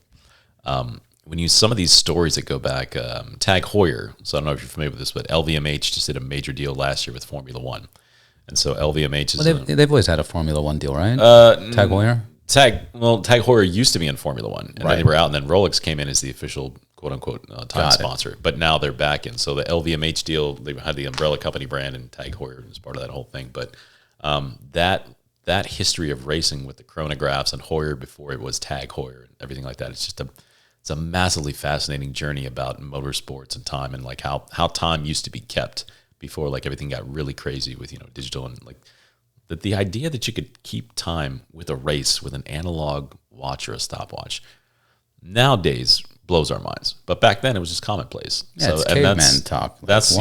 when you some of these stories that go back, Tag Heuer. So I don't know if you're familiar with this, but LVMH just did a major deal last year with Formula One, and so LVMH is they've always had a Formula One deal, right? Tag Heuer. Tag Heuer used to be in Formula One, and then they were out, and then Rolex came in as the official quote unquote time sponsor. But now they're back in. So the LVMH deal, they had the umbrella company brand, and Tag Heuer was part of that whole thing. But that history of racing with the chronographs and Heuer before it was Tag Heuer and everything like that, it's a massively fascinating journey about motorsports and time, and like how time used to be kept before like everything got really crazy with digital, and like the idea that you could keep time with a race with an analog watch or a stopwatch nowadays blows our minds. But back then it was just commonplace. Yeah, it's caveman talk. That's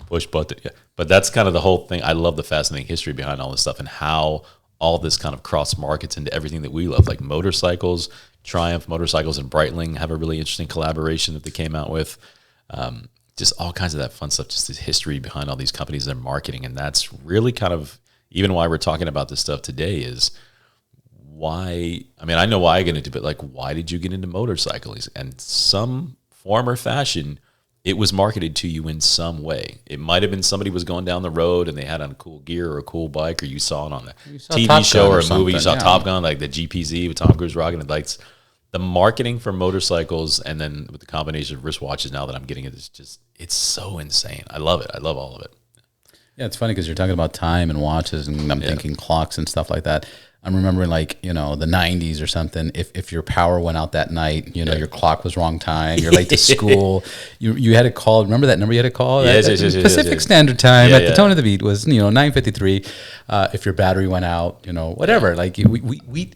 push button. Yeah, but that's kind of the whole thing. I love the fascinating history behind all this stuff and how all this kind of cross markets into everything that we love, like motorcycles. Triumph Motorcycles and Breitling have a really interesting collaboration that they came out with. Just all kinds of that fun stuff, just the history behind all these companies and their marketing. And that's really kind of even why we're talking about this stuff today is why, I mean, I know why I get into it, but like, why did you get into motorcycling? And some form or fashion, it was marketed to you in some way. It might have been somebody was going down the road and they had on cool gear or a cool bike, or you saw it on a TV show or a movie. You saw Top Gun, like the GPZ with Tom Cruise rocking the lights. The marketing for motorcycles, and then with the combination of wristwatches now that I'm getting it, is just, it's so insane. I love it. I love all of it. Yeah, it's funny because you're talking about time and watches, and I'm thinking clocks and stuff like that. I'm remembering like, the 90s or something. If your power went out that night, your clock was wrong time. You're late to school. You had to call. Remember that number you had to call? Yes, Pacific Standard Time at the tone of the beat was 9:53. If your battery went out, whatever. Like we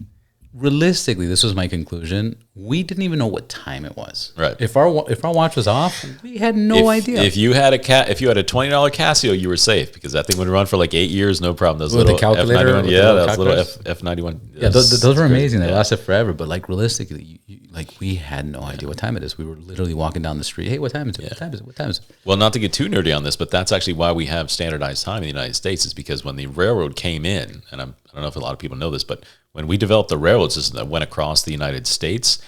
realistically, this was my conclusion. We didn't even know what time it was. Right. If our watch was off, we had no idea. If you had a $20 Casio, you were safe because that thing would run for like 8 years, no problem. Those little the calculator, F91, that was little F91. Yeah, those were amazing. They lasted forever. But like realistically, we had no idea what time it is. We were literally walking down the street. Hey, what time is it? What time is it? What time is it? Well, not to get too nerdy on this, but that's actually why we have standardized time in the United States, is because when the railroad came in, and I don't know if a lot of people know this, but when we developed the railroad system that went across the United States,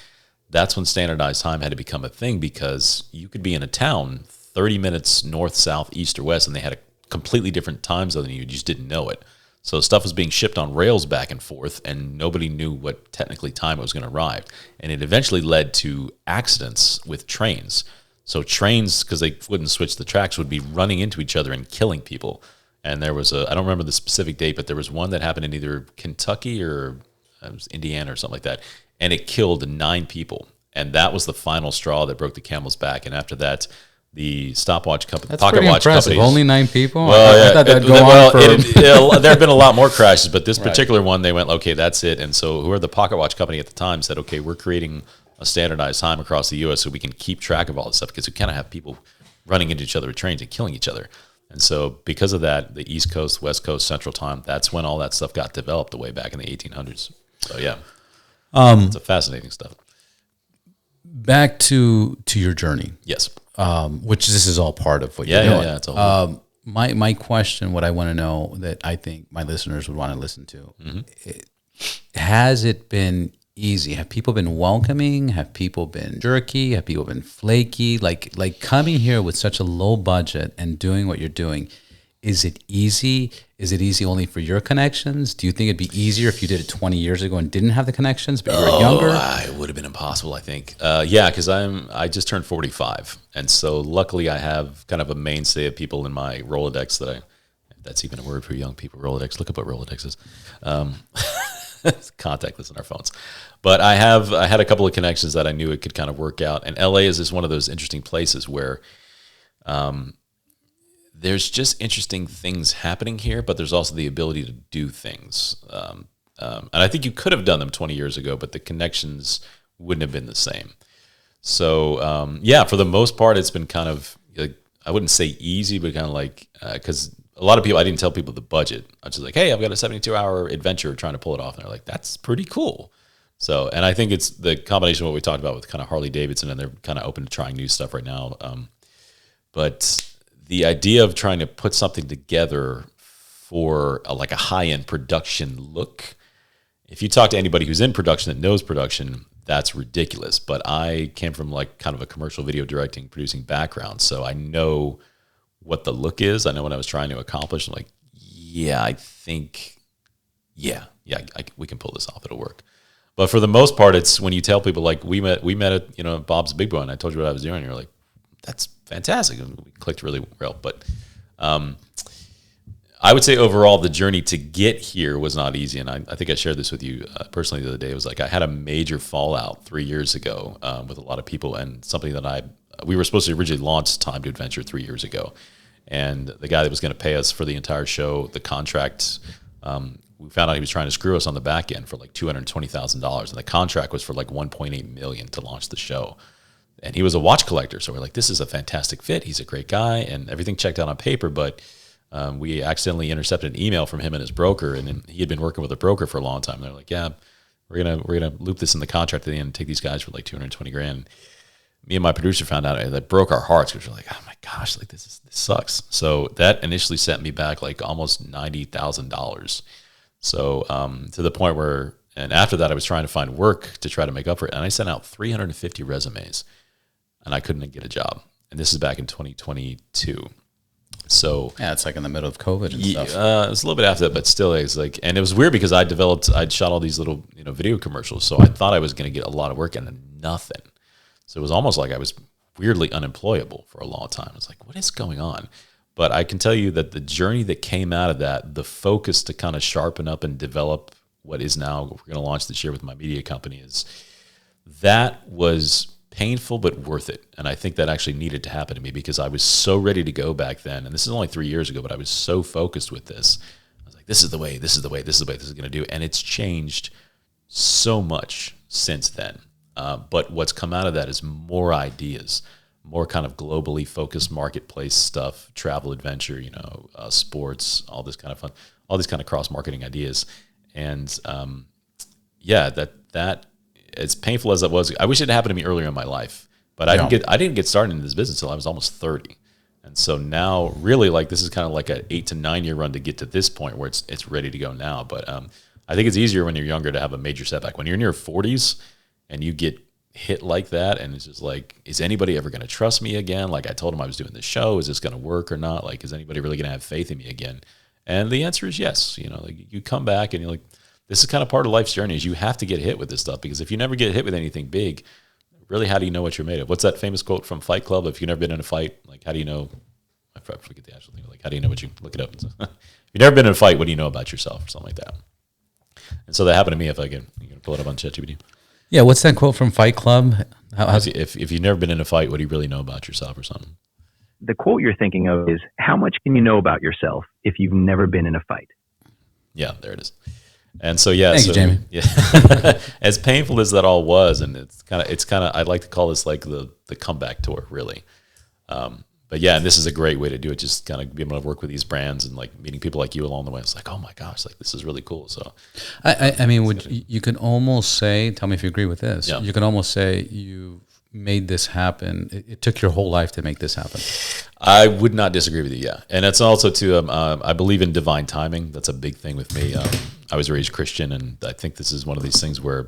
that's when standardized time had to become a thing, because you could be in a town 30 minutes north, south, east, or west, and they had a completely different time zone than you. You just didn't know it. So stuff was being shipped on rails back and forth, and nobody knew what technically time it was going to arrive. And it eventually led to accidents with trains. So trains, because they wouldn't switch the tracks, would be running into each other and killing people. And there was I don't remember the specific date, but there was one that happened in either Kentucky or it was Indiana or something like that. And it killed 9 people. And that was the final straw that broke the camel's back. And after that, the stopwatch company, pocket watch companies. Only 9 people? Well, I thought that'd go on for... there have been a lot more crashes, but this particular one, they went, okay, that's it. And so whoever the pocket watch company at the time said, okay, we're creating a standardized time across the U.S. so we can keep track of all this stuff, because we kind of have people running into each other with trains and killing each other. And so because of that, the East Coast, West Coast, Central Time, that's when all that stuff got developed way back in the 1800s. So, yeah, it's a fascinating stuff. Back to your journey. Yes. Which this is all part of what you're doing. Yeah. It's all my question, what I want to know that I think my listeners would want to listen to, has it been easy? Have people been welcoming? Have people been jerky? Have people been flaky? Like coming here with such a low budget and doing what you're doing, is it easy? Is it easy only for your connections? Do you think it'd be easier if you did it 20 years ago and didn't have the connections, but you were younger? It would have been impossible, I think. Because I just turned 45. And so luckily I have kind of a mainstay of people in my Rolodex if that's even a word for young people, Rolodex. Look up what Rolodex is. Contactless on our phones. But I had a couple of connections that I knew it could kind of work out. And LA is just one of those interesting places where there's just interesting things happening here, but there's also the ability to do things. And I think you could have done them 20 years ago, but the connections wouldn't have been the same. So, for the most part, it's been kind of, I wouldn't say easy, but kind of like, because a lot of people, I didn't tell people the budget. I was just like, hey, I've got a 72-hour adventure trying to pull it off. And they're like, that's pretty cool. So, and I think it's the combination of what we talked about with kind of Harley-Davidson, and they're kind of open to trying new stuff right now. But the idea of trying to put something together for like a high-end production look, if you talk to anybody who's in production that knows production, that's ridiculous. But I came from like kind of a commercial video directing, producing background, so I know what the look is. I know what I was trying to accomplish. I'm like, yeah, I think, we can pull this off. It'll work. But for the most part, it's when you tell people like we met at Bob's Big Boy, and I told you what I was doing, and you're like, that's fantastic, and we clicked really well. But I would say overall the journey to get here was not easy, and I think I shared this with you personally the other day. It was like I had a major fallout 3 years ago with a lot of people, and something that we were supposed to originally launch Time to Adventure 3 years ago, and the guy that was going to pay us for the entire show, the contract. We found out he was trying to screw us on the back end for like $220,000, and the contract was for like $1.8 million to launch the show. And he was a watch collector, so we're like, this is a fantastic fit. He's a great guy, and everything checked out on paper. But we accidentally intercepted an email from him and his broker, and then he had been working with a broker for a long time. They're like, yeah, we're gonna loop this in the contract at the end and take these guys for like $220,000. Me and my producer found out, and that broke our hearts because we're like, oh my gosh, like this sucks. So that initially sent me back like almost $90,000. So to the point where, and after that, I was trying to find work to try to make up for it. And I sent out 350 resumes, and I couldn't get a job. And this is back in 2022. So yeah, it's like in the middle of COVID and stuff. It was a little bit after that, but still, it's like, and it was weird because I'd shot all these little video commercials. So I thought I was going to get a lot of work, and then nothing. So it was almost like I was weirdly unemployable for a long time. I was like, what is going on? But I can tell you that the journey that came out of that, the focus to kind of sharpen up and develop what is now, we're going to launch this year with my media company, that was painful but worth it. And I think that actually needed to happen to me because I was so ready to go back then. And this is only 3 years ago, but I was so focused with this. I was like, this is the way this is going to do. And it's changed so much since then. But what's come out of that is more ideas, more kind of globally focused marketplace stuff, travel, adventure, sports, all this kind of fun, all these kind of cross-marketing ideas. And that as painful as it was, I wish it had happened to me earlier in my life, but I didn't get started in this business until I was almost 30. And so now really like this is kind of like an 8 to 9 year run to get to this point where it's ready to go now. But I think it's easier when you're younger to have a major setback. When you're in your 40s and you get hit like that, and it's just like, is anybody ever going to trust me again? Like I told him I was doing this show. Is this going to work or not? Like, is anybody really going to have faith in me again? And the answer is yes. Like you come back and you're like, this is kind of part of life's journey is you have to get hit with this stuff, because if you never get hit with anything big, really, how do you know what you're made of? What's that famous quote from Fight Club? If you've never been in a fight, like, how do you know? I forget the actual thing. Like, how do you know what you look it up? If you've never been in a fight, what do you know about yourself or something like that? And so that happened to me. If I can, you can pull it up on ChatGPT. Yeah, what's that quote from Fight Club? If you've never been in a fight, what do you really know about yourself or something? The quote you're thinking of is, how much can you know about yourself if you've never been in a fight? Yeah, there it is. And so, yeah. Thank you, Jamie. Yeah. As painful as that all was, and it's kind of, I'd like to call this like the comeback tour, really. But yeah, and this is a great way to do it. Just kind of being able to work with these brands and like meeting people like you along the way. It's like, oh my gosh, like this is really cool. So, I mean, you can almost say, tell me if you agree with this. Yeah. You can almost say you made this happen. It took your whole life to make this happen. I would not disagree with you. Yeah, and it's also too. I believe in divine timing. That's a big thing with me. I was raised Christian, and I think this is one of these things where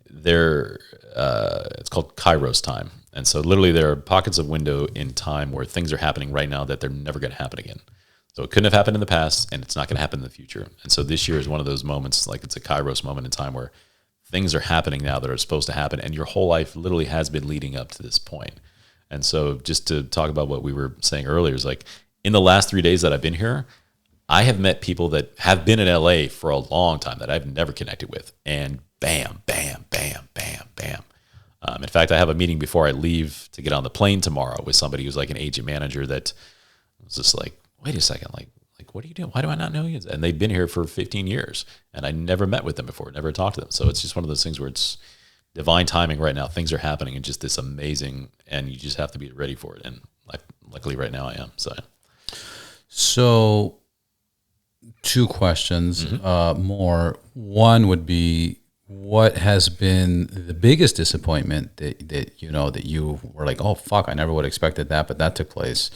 it's called Kairos time. And so literally there are pockets of window in time where things are happening right now that they're never going to happen again. So it couldn't have happened in the past, and it's not going to happen in the future. And so this year is one of those moments, like it's a Kairos moment in time where things are happening now that are supposed to happen, and your whole life literally has been leading up to this point. And so just to talk about what we were saying earlier is like in the last 3 days that I've been here, I have met people that have been in LA for a long time that I've never connected with, and bam, bam, bam, bam, bam. In fact, I have a meeting before I leave to get on the plane tomorrow with somebody who's like an agent manager that was just like, wait a second, like what are you doing? Why do I not know you? And they've been here for 15 years, and I never met with them before, never talked to them. So it's just one of those things where it's divine timing right now. Things are happening and just this amazing, and you just have to be ready for it. And luckily right now I am. So 2 questions more. One would be, what has been the biggest disappointment that you were like, oh fuck, I never would have expected that, but that took place.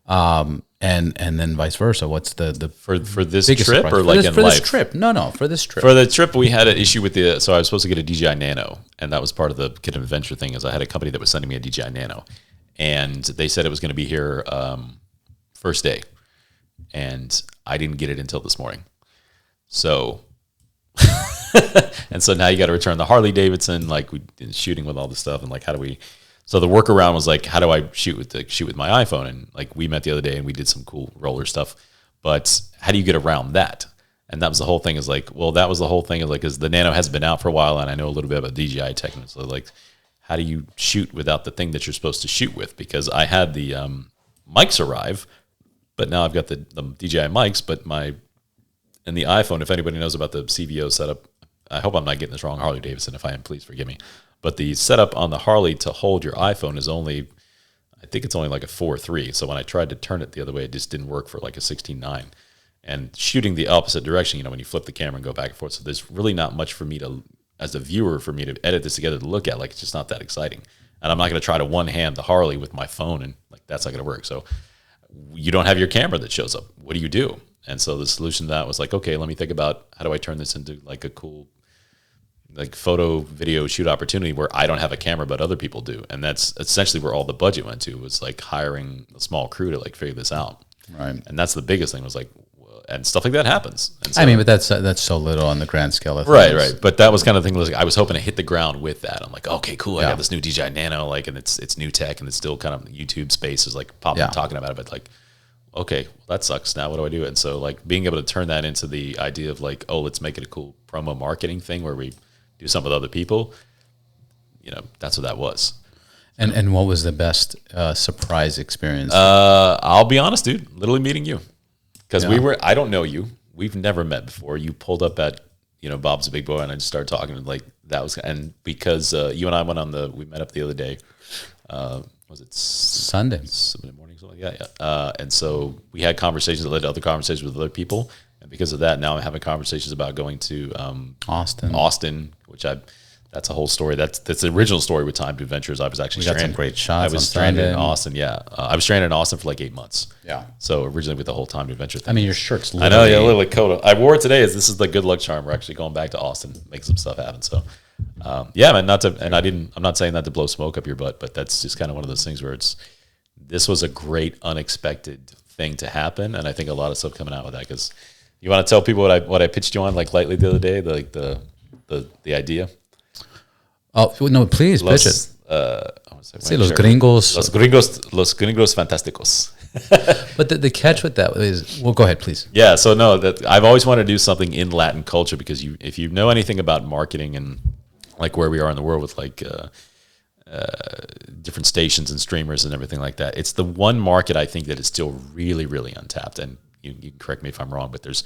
And then vice versa. What's the for this trip surprise? or like in for life? this trip? No, for this trip. For the trip, we had an issue with so I was supposed to get a DJI Nano, and that was part of the Kid Adventure thing. Is I had a company that was sending me a DJI Nano, and they said it was going to be here first day, and I didn't get it until this morning. So, and so now you got to return the Harley-Davidson. Like we did shooting with all this stuff, and like how do we? So the workaround was like, how do I shoot with my iPhone? And like we met the other day and we did some cool roller stuff, but how do you get around that? And that was the whole thing. Is like, well, that was the whole thing. Is like, because the Nano hasn't been out for a while, and I know a little bit about DJI tech. So like, how do you shoot without the thing that you're supposed to shoot with? Because I had the mics arrive, but now I've got the DJI mics, but in the iPhone, if anybody knows about the CVO setup, I hope I'm not getting this wrong, Harley-Davidson. If I am, please forgive me. But the setup on the Harley to hold your iPhone is only, I think it's only like a 4.3. So when I tried to turn it the other way, it just didn't work for like a 16.9. And shooting the opposite direction, when you flip the camera and go back and forth. So there's really not much for me to, as a viewer, for me to edit this together to look at. Like, it's just not that exciting. And I'm not going to try to one-hand the Harley with my phone, and like that's not going to work. So you don't have your camera that shows up. What do you do? And so the solution to that was like, okay, let me think about how do I turn this into like a cool like photo video shoot opportunity where I don't have a camera but other people do. And that's essentially where all the budget went to, was like hiring a small crew to like figure this out. Right. And that's the biggest thing, was like, and stuff like that happens. And so, I mean, but that's so little on the grand scale of things. Right. But that was kind of the thing, was like, I was hoping to hit the ground with that. I'm like, okay, cool. I Yeah. got this new DJI Nano, like, and it's new tech, and it's still kind of YouTube space is like popping talking about it, but like, okay, well, that sucks. Now what do I do? And so like being able to turn that into the idea of like, oh, let's make it a cool promo marketing thing where we do something with other people, that's what that was. And what was the best surprise experience? I'll be honest, dude, literally meeting you, because I don't know you. We've never met before. You pulled up at, Bob's a Big Boy, and I just started talking, and like that was, and because you and I we met up the other day, was it Sunday morning? Yeah. And so we had conversations that led to other conversations with other people. And because of that, now I'm having conversations about going to Austin, which that's a whole story. That's the original story with Timed Adventures. I was actually got some great shots. I was stranded in Austin. Yeah. I was stranded in Austin for like 8 months. Yeah. So originally with the whole Timed Adventure thing. I mean, your shirt's I know, yeah, literally coat. I wore it today. This is the good luck charm. We're actually going back to Austin, make some stuff happen. So, yeah, man, I'm not saying that to blow smoke up your butt, but that's just kind of one of those things where this was a great unexpected thing to happen. And I think a lot of stuff coming out with that, because you want to tell people what I pitched you on like lightly the other day, the idea. Oh no! Please pitch it. Say los gringos. Los gringos fantásticos. But the catch with that is, well, go ahead, please. Yeah. So no, that I've always wanted to do something in Latin culture, because if you know anything about marketing and like where we are in the world with like different stations and streamers and everything like that, it's the one market I think that is still really, really untapped. And you can correct me if I'm wrong, but there's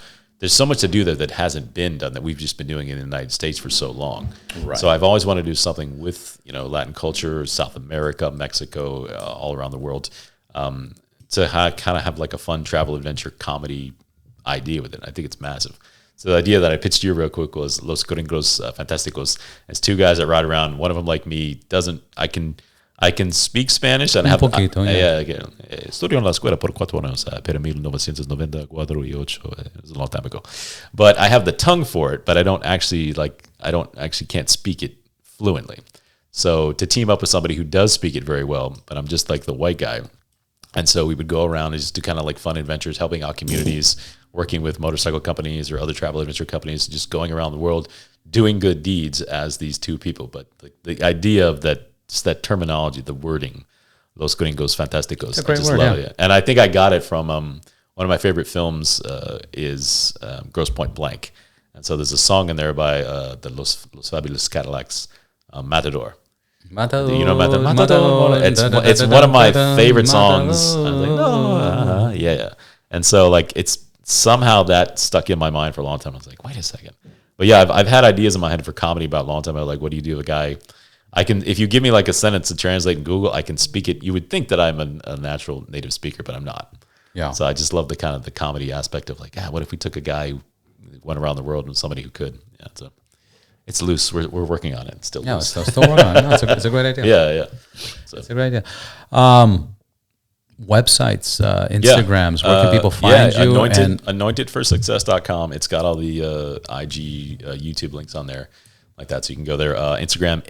so much to do there that hasn't been done, that we've just been doing in the United States for so long. Right. So I've always wanted to do something with Latin culture, South America, Mexico, all around the world, to kind of have like a fun travel adventure comedy idea with it. I think it's massive. So the idea that I pitched you real quick was Los Gringos Fantásticos. It's two guys that ride around. One of them, like me, I can speak Spanish and estudio en la escuela por 4 años, pero 1994 it was a long time ago. But I have the tongue for it, but I don't actually can't speak it fluently. So to team up with somebody who does speak it very well, but I'm just like the white guy. And so we would go around and just do kind of like fun adventures, helping out communities, working with motorcycle companies or other travel adventure companies, just going around the world, doing good deeds as these two people. But the idea of that, just that terminology, the wording, Los Gringos Fantásticos. It's a great I just word, love it. And I think I got it from one of my favorite films is Grosse Point Blank. And so there's a song in there by the Los Fabulous Cadillacs, Matador. Matador. You know Matador? It's one of my favorite songs. I was like, no, yeah. And so like it's somehow that stuck in my mind for a long time. I was like, wait a second. But yeah, I've had ideas in my head for comedy about a long time. I was like, what do you do with a guy? If you give me like a sentence to translate in Google, I can speak it. You would think that I'm a natural native speaker, but I'm not. Yeah. So I just love the kind of the comedy aspect of like, what if we took a guy who went around the world and somebody who could? Yeah. So It's loose. We're working on it. It's still loose. Still working on it. No, it's a great idea. Yeah. So. It's a great idea. Websites, Instagrams, where can people find you? Anointedforsuccess.com. It's got all the IG, YouTube links on there like that. So you can go there. Instagram,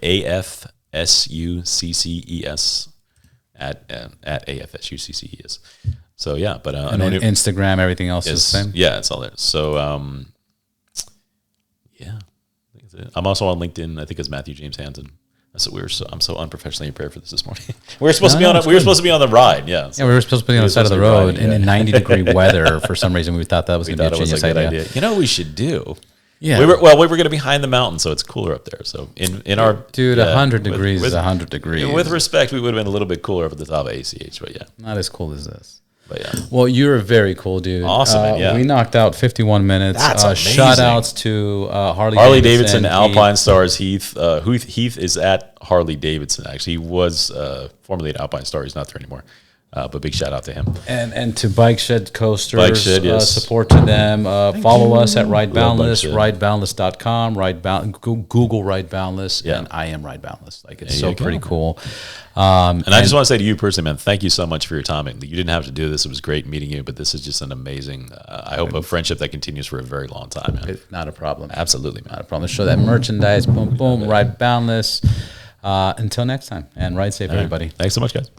AFSUCCES at AFSUCCES. So yeah, but and then Instagram, everything else is the same. Yeah, it's all there. So yeah, I'm also on LinkedIn. I think it's Matthew James Hansen. That's what I'm so unprofessionally prepared for this morning. We were supposed to be on. We were supposed to be on the ride. Yeah. Yeah, we were supposed to be on the side of the road in 90-degree weather. For some reason, we thought that was going to be a genius idea. You know what we should do? Yeah. We were going to be behind the mountain, so it's cooler up there. So in our 100 degrees is 100 degrees. With respect, we would have been a little bit cooler up at the top of ACH, but yeah, not as cool as this. But yeah. Well, you're a very cool dude. Awesome, yeah. We knocked out 51 minutes. That's amazing. Shout outs to Harley-Davidson, Alpinestars, Heath. Heath is at Harley-Davidson, actually. He was formerly at Alpinestars. He's not there anymore. But big shout out to him. And to Bike Shed Coasters. Bike Shed, yes. Support to them. Follow us at Ride Boundless, rideboundless.com, Google Ride Boundless, and I am Ride Boundless. Like, it's so pretty cool. And I just want to say to you personally, man, thank you so much for your time. You didn't have to do this. It was great meeting you, but this is just an amazing, I hope, a friendship that continues for a very long time, man. Not a problem. Absolutely, man. Not a problem. Let's show that merchandise. Boom, boom. Ride Boundless. Until next time. And ride safe, everybody. Thanks so much, guys.